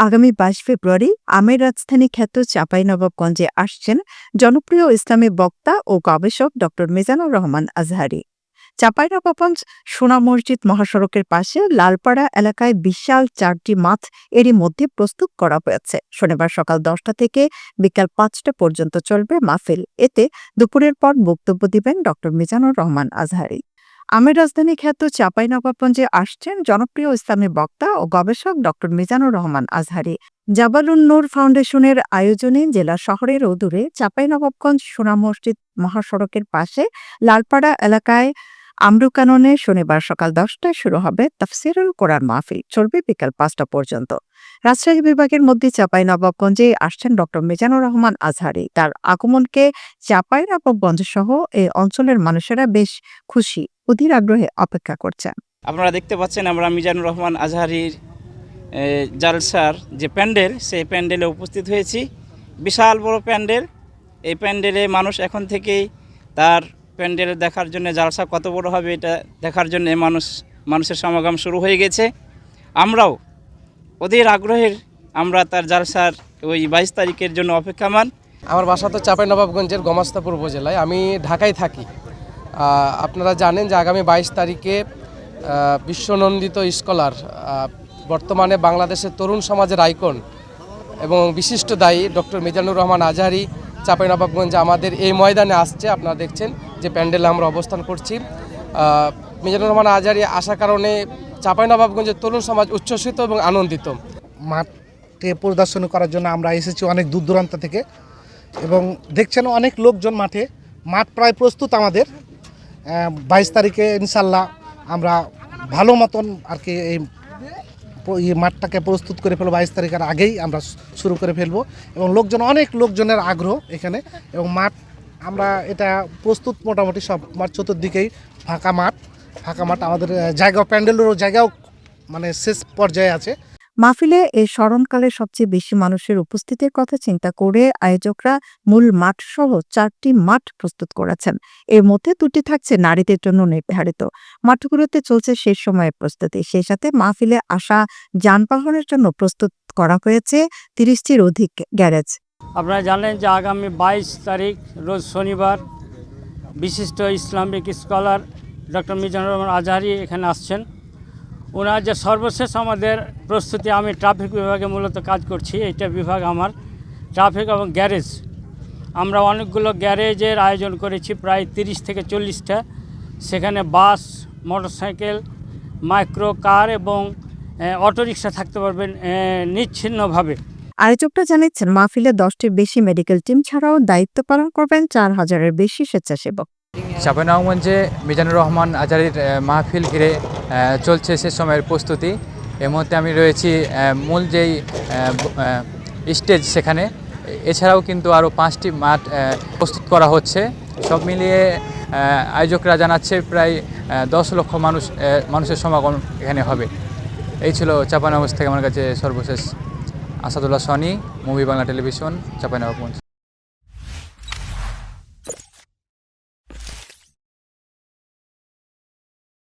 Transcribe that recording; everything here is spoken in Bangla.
আগামী ২২ ফেব্রুয়ারি আমের রাজধানী খ্যাত চাঁপাইনবাবগঞ্জে আসছেন জনপ্রিয় ইসলামী বক্তা ও গবেষক ড মিজানুর রহমান আজহারী। চাঁপাইনবাবগঞ্জ সোনা মসজিদ মহাসড়কের পাশে লালপাড়া এলাকায় বিশাল ৪টি মাঠ এরই মধ্যে প্রস্তুত করা হয়েছে। শনিবার সকাল ১০টা থেকে বিকাল ৫টা পর্যন্ত চলবে মাহফিল। এতে দুপুরের পর বক্তব্য দিবেন ড মিজানুর রহমান আজহারী। আমের রাজধানী খ্যাত চাঁপাইনবাবগঞ্জে আসছেন জনপ্রিয় ইসলামী বক্তা ও গবেষক ড মিজানুর রহমান আজহারী। জাবালুন নূর ফাউন্ডেশনের আয়োজনে জেলা শহরের অদূরে চাঁপাইনবাবগঞ্জ সোনা মসজিদ মহাসড়কের পাশে লালপাড়া এলাকায় আমরুকাননে শনিবার সকাল ১০টায় শুরু হবে তাফসিরুল কোরআন মাহফিল, চলবে বিকাল ৫টা পর্যন্ত। রাজশাহী বিভাগের মধ্যে চাঁপাইনবাবগঞ্জে আসছেন ড মিজানুর রহমান আজহারী। তার আগমনকে চাঁপাইনবাবগঞ্জ সহ এই অঞ্চলের মানুষেরা বেশ খুশি, অধীর আগ্রহে অপেক্ষা করছেন। আপনারা দেখতে পাচ্ছেন আমরা মিজানুর রহমান আজহারীর জালসার যে প্যান্ডেল, সেই প্যান্ডেলে উপস্থিত হয়েছি। বিশাল বড় প্যান্ডেল। এই প্যান্ডেলে মানুষ এখন থেকেই তার প্যান্ডেল দেখার জন্য, জালসা কত বড় হবে এটা দেখার জন্য মানুষের সমাগম শুরু হয়ে গেছে। আমরাও অধীর আগ্রহের আমরা তার জালসার ওই ২২ তারিখের জন্য অপেক্ষামান। আমার বাসা তো চাঁপাইনবাবগঞ্জের গোমাস্তাপুর উপজেলায়, আমি ঢাকায় থাকি। আপনারা জানেন যে আগামী ২২ তারিখে বিশ্বনন্দিত স্কলার, বর্তমানে বাংলাদেশের তরুণ সমাজের আইকন এবং বিশিষ্ট দায়ী ড মিজানুর রহমান আজহারী চাঁপাইনবাবগঞ্জে আমাদের এই ময়দানে আসছে। আপনারা দেখছেন যে প্যান্ডেলে আমরা অবস্থান করছি। মিজানুর রহমান আজহারী আসার কারণে চাঁপাইনবাবগঞ্জের তরুণ সমাজ উচ্ছ্বসিত এবং আনন্দিত। মাঠে পরিদর্শন করার জন্য আমরা এসেছি অনেক দূর দূরান্ত থেকে, এবং দেখছেন অনেক লোকজন মাঠে। মাঠ প্রায় প্রস্তুত আমাদের। ২২ তারিখে ইনশাল্লাহ আমরা ভালো মতন আর কি এই মাঠটাকে প্রস্তুত করে ফেলবো। ২২ তারিখের আগেই আমরা শুরু করে ফেলবো, এবং অনেক লোকজনের আগ্রহ এখানে। এবং মাঠ আমরা এটা প্রস্তুত মোটামুটি সব মাঠ, চতুর্দিকেই ফাঁকা মাঠ। আমাদের জায়গা, প্যান্ডেলেরও জায়গাও মানে শেষ পর্যায়ে আছে। মাহফিলে এই স্মরণকালে সবচেয়ে বেশি মানুষের উপস্থিতির কথা চিন্তা করে আয়োজকরা মূল মাঠ সহ ৪টি মাঠ প্রস্তুত করেছেন। এর মধ্যে ২টি থাকছে নারীদের জন্য নির্ধারিত। মাঠগুলোতে চলছে শেষ সময়ের প্রস্তুতি। সেই সাথে মাহফিলে আসা যানবাহনের জন্য প্রস্তুত করা হয়েছে ৩০টির অধিক গ্যারেজ। আপনারা জানেন যে আগামী ২২ তারিখ রোজ শনিবার বিশিষ্ট Islamic scholar doctor Mizanur Rahman Azhari এখানে আসছেন। ওনার যে সর্বশেষ আমাদের প্রস্তুতি, আমি ট্রাফিক বিভাগে মূলত কাজ করছি। এইটা বিভাগ আমার ট্রাফিক এবং গ্যারেজ। আমরা অনেকগুলো গ্যারেজের আয়োজন করেছি, প্রায় ৩০ থেকে ৪০টা। সেখানে বাস, মোটরসাইকেল, মাইক্রো কার এবং অটোরিকশা থাকতে পারবেন নিচ্ছিন্নভাবে। আয়োজকরা জানিয়েছেন মাহফিলে 10টির বেশি মেডিকেল টিম ছাড়াও দায়িত্ব পালন করবেন ৪,০০০-এর বেশি স্বেচ্ছাসেবক। চাঁপাইনবাবগঞ্জে মিজানুর রহমান আজহারীর মাহফিল ঘিরে চলছে সে সময়ের প্রস্তুতি। এর মধ্যে আমি রয়েছি মূল যেই স্টেজ সেখানে। এছাড়াও কিন্তু আরও 5টি মাঠ প্রস্তুত করা হচ্ছে। সব মিলিয়ে আয়োজকরা জানাচ্ছে প্রায় 10 লক্ষ মানুষের সমাগম এখানে হবে। এই ছিল চাঁপাইনবাবগঞ্জ থেকে আমার কাছে সর্বশেষ। Asadullah Sony, movie Bangla television, Chapainawabganj.